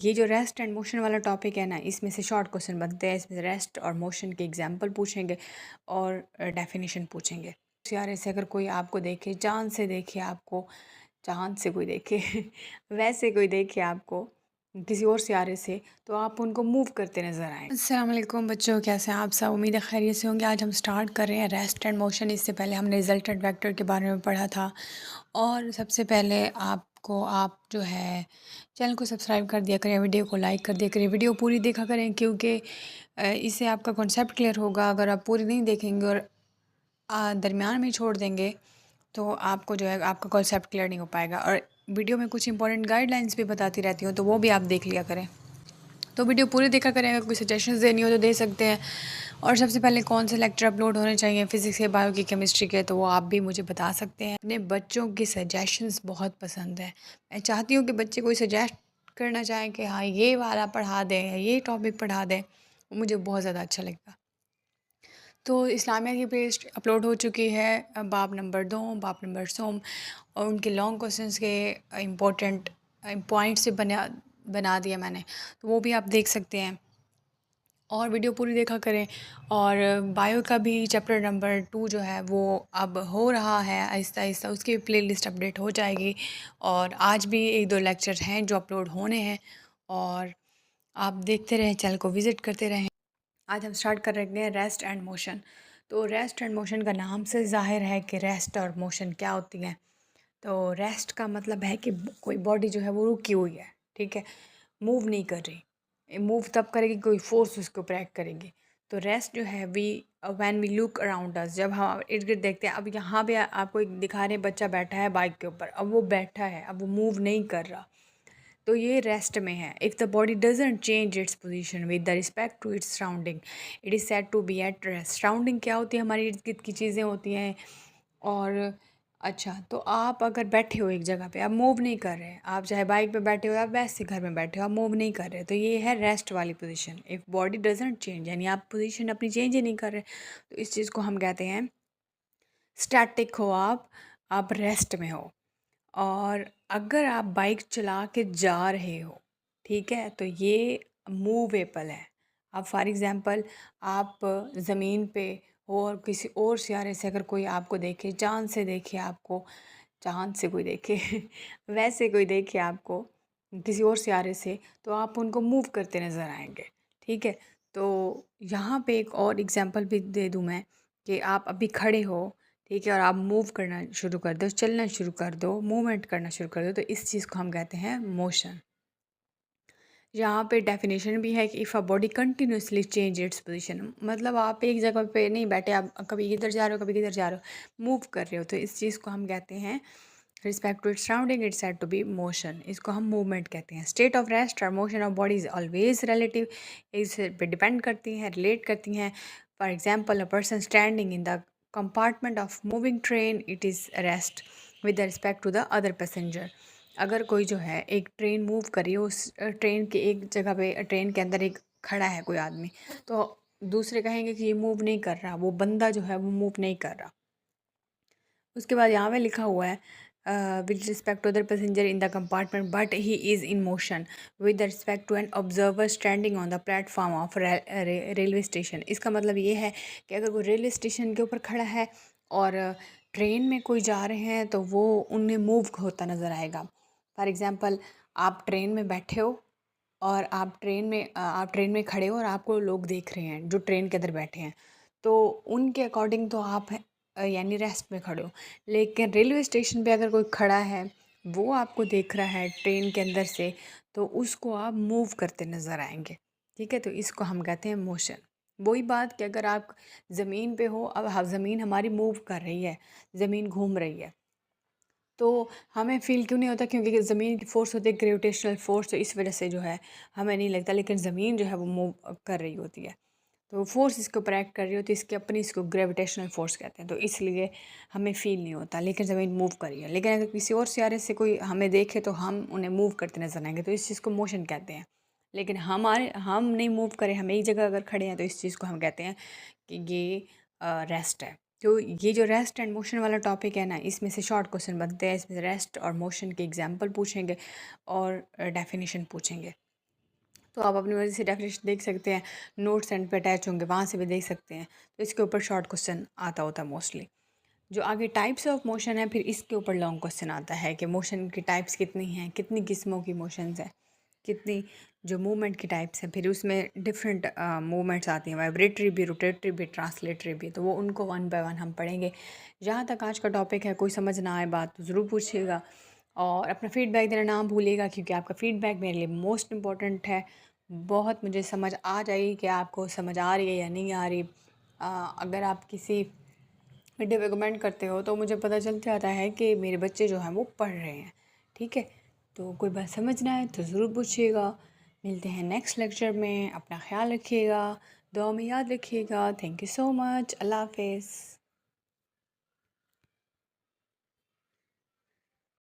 ये जो rest and motion वाला टॉपिक है ना, इसमें से शॉर्ट क्वेश्चन बनते हैं। इसमें रेस्ट और मोशन के एग्जांपल पूछेंगे और डेफिनेशन पूछेंगे। सियारे से अगर कोई आपको देखे, चाँद से देखे आपको, चाँद से कोई देखे वैसे कोई देखे आपको किसी और सियारे से, तो आप उनको मूव करते नज़र आएँ। अस्सलाम वालेकुम बच्चों, कैसे हैं आप सब? उम्मीद है खैरियत से होंगे। आज हम स्टार्ट कर रहे हैं रेस्ट एंड मोशन। इससे पहले हमने रिजल्टेंट वेक्टर के बारे में पढ़ा था। और सबसे पहले आप जो है चैनल को सब्सक्राइब कर दिया करें, वीडियो को लाइक कर दिया करें, वीडियो पूरी देखा करें, क्योंकि इससे आपका कॉन्सेप्ट क्लियर होगा। अगर आप पूरी नहीं देखेंगे और दरमियान में छोड़ देंगे तो आपको जो है आपका कॉन्सेप्ट क्लियर नहीं हो पाएगा। और वीडियो में कुछ इंपॉर्टेंट गाइडलाइंस भी बताती रहती हूँ, तो वो भी आप देख लिया करें। तो वीडियो पूरी देखा करें। अगर कोई सजेशंस देनी हो तो दे सकते हैं। और सबसे पहले कौन से लेक्चर अपलोड होने चाहिए फिज़िक्स के, बायो की, केमिस्ट्री के, तो वो आप भी मुझे बता सकते हैं। अपने बच्चों की सजेशंस बहुत पसंद है। मैं चाहती हूँ कि बच्चे कोई सजेस्ट करना चाहें कि हाँ ये वाला पढ़ा दें या ये टॉपिक पढ़ा दें, मुझे बहुत ज़्यादा अच्छा लगता। तो इस्लामिया की पेज अपलोड हो चुकी है, बाब नंबर 2, बाब नंबर सोम, और उनके लॉन्ग क्वेश्चंस के इम्पोर्टेंट पॉइंट्स से बना दिया मैंने, तो वो भी आप देख सकते हैं। और वीडियो पूरी देखा करें। और बायो का भी चैप्टर नंबर 2 जो है वो अब हो रहा है आहिस्ता आहिस्ता, उसकी प्लेलिस्ट अपडेट हो जाएगी। और आज भी 1-2 लेक्चर हैं जो अपलोड होने हैं, और आप देखते रहें, चैनल को विज़िट करते रहें। आज हम स्टार्ट कर रहे हैं रेस्ट एंड मोशन। तो रेस्ट एंड मोशन का नाम से ज़ाहिर है कि रेस्ट और मोशन क्या होती हैं। तो रेस्ट का मतलब है कि कोई बॉडी जो है वो रुकी हुई है, ठीक है, मूव नहीं कर रही। मूव तब करेगी कोई फोर्स उसके ऊपर एक्ट करेगी। तो रेस्ट जो है when we look around us, जब हम इर्द गिर्द देखते हैं। अब यहाँ पे आपको एक दिखा रहे हैं, बच्चा बैठा है बाइक के ऊपर, अब वो बैठा है, अब वो मूव नहीं कर रहा, तो ये रेस्ट में है। If the body doesn't change its position with the respect to its surrounding, it is said to be at rest. Surrounding क्या होती है? हमारी इर्द गिर्द की चीज़ें होती हैं। और अच्छा, तो आप अगर बैठे हो एक जगह पे, आप मूव नहीं कर रहे, आप चाहे बाइक पे बैठे हो या वैसे घर में बैठे हो, आप मूव नहीं कर रहे, तो ये है रेस्ट वाली position. If body doesn't change, यानी आप पोजीशन अपनी चेंज ही नहीं कर रहे, तो इस चीज़ को हम कहते हैं स्टैटिक हो आप रेस्ट में हो। और अगर आप बाइक चला के जा रहे हो, ठीक है, तो ये मूवेबल है। अब फॉर एग्ज़ाम्पल आप ज़मीन पे हो और किसी और सियारे से अगर कोई आपको देखे, चाँद से देखे आपको, चाँद से कोई देखे वैसे कोई देखे आपको किसी और सियारे से, तो आप उनको मूव करते नज़र आएंगे, ठीक है। तो यहाँ पे एक और एग्ज़ाम्पल भी दे दूँ मैं, कि आप अभी खड़े हो, ठीक है, और आप मूव करना शुरू कर दो, चलना शुरू कर दो, मूवमेंट करना शुरू कर दो, तो इस चीज़ को हम कहते हैं मोशन। यहाँ पे डेफिनेशन भी है कि if a body continuously change its position, मतलब आप एक जगह पे नहीं बैठे, आप कभी इधर जा रहे हो, कभी किधर जा रहे हो, मूव कर रहे हो, तो इस चीज़ को हम कहते हैं respect to its surrounding, it's said to be motion. इसको हम मूवमेंट कहते हैं। स्टेट ऑफ रेस्ट और motion of body is always relative, इस पे डिपेंड करती हैं, रिलेट करती हैं। For example, a person standing in the compartment of moving train, it is rest with respect to the other passenger. अगर कोई जो है एक ट्रेन मूव कर रही है, उस ट्रेन के एक जगह पे, ट्रेन के अंदर एक खड़ा है कोई आदमी, तो दूसरे कहेंगे कि ये मूव नहीं कर रहा, वो बंदा जो है वो मूव नहीं कर रहा। उसके बाद यहाँ पे लिखा हुआ है with respect to other passenger in the compartment, but he is in motion with respect to an observer standing on the platform of railway station. इसका मतलब ये है कि अगर वो रेलवे स्टेशन के ऊपर खड़ा है और ट्रेन में कोई जा रहे हैं, तो वो उन्हें मूव होता नज़र आएगा। फॉर एग्ज़ाम्पल, आप ट्रेन में बैठे हो और आप ट्रेन में खड़े हो और आपको लोग देख रहे हैं जो ट्रेन के अंदर बैठे हैं, तो उनके अकॉर्डिंग तो आप यानी रेस्ट में खड़े हो। लेकिन रेलवे स्टेशन पे अगर कोई खड़ा है, वो आपको देख रहा है ट्रेन के अंदर से, तो उसको आप मूव करते नज़र आएंगे, ठीक है, तो इसको हम कहते हैं मोशन। वही बात कि अगर आप ज़मीन पे हो, अब ज़मीन हमारी मूव कर रही है, ज़मीन घूम रही है, तो हमें फ़ील क्यों नहीं होता? क्योंकि ज़मीन की फ़ोर्स होती है ग्रेविटेशनल फ़ोर्स, तो इस वजह से जो है हमें नहीं लगता। लेकिन ज़मीन जो है वो मूव कर रही होती है, तो फोर्स इसके ऊपर एक्ट कर रही होती है, इसकी अपनी, इसको ग्रेविटेशनल फोर्स कहते हैं, तो इसलिए हमें फ़ील नहीं होता। लेकिन ज़मीन मूव कर रही है। लेकिन अगर किसी और सियारे से कोई हमें देखे, तो हम उन्हें मूव करते नजर आएंगे, तो इस चीज़ को मोशन कहते हैं। लेकिन हम नहीं मूव करें, हम एक जगह अगर खड़े हैं, तो इस चीज़ को हम कहते हैं कि ये रेस्ट है। तो ये जो रेस्ट एंड मोशन वाला टॉपिक है ना, इसमें से शॉर्ट क्वेश्चन बनते हैं। इसमें से रेस्ट और मोशन के एग्जाम्पल पूछेंगे और डेफिनेशन पूछेंगे। तो आप अपनी मर्ज़ी से डेफिनेशन देख सकते हैं, नोट्स एंड पे अटैच होंगे, वहाँ से भी देख सकते हैं। तो इसके ऊपर शॉर्ट क्वेश्चन आता होता है मोस्टली। जो आगे टाइप्स ऑफ मोशन है, फिर इसके ऊपर लॉन्ग क्वेश्चन आता है कि मोशन की टाइप्स कितनी हैं, कितनी किस्मों की मोशंस हैं, कितनी जो मूवमेंट की टाइप्स हैं, फिर उसमें डिफरेंट मूवमेंट्स आती हैं, वाइब्रेटरी भी, रोटेटरी भी, ट्रांसलेटरी भी। तो वो उनको वन बाय वन हम पढ़ेंगे। जहाँ तक आज का टॉपिक है, कोई समझ ना आए बात तो ज़रूर पूछिएगा और अपना फ़ीडबैक देना ना भूलिएगा, क्योंकि आपका फ़ीडबैक मेरे लिए मोस्ट इम्पॉर्टेंट है। बहुत मुझे समझ आ जाएगी कि आपको समझ आ रही है या नहीं आ रही। अगर आप किसी वीडियो पे कमेंट करते हो तो मुझे पता चल जाता है कि मेरे बच्चे जो हैं वो पढ़ रहे हैं। ठीक है, तो कोई बात समझना है तो ज़रूर पूछिएगा। मिलते हैं नेक्स्ट लेक्चर में। अपना ख्याल रखिएगा, दुआ में याद रखिएगा। Thank you so much. अल्लाह हाफिज़।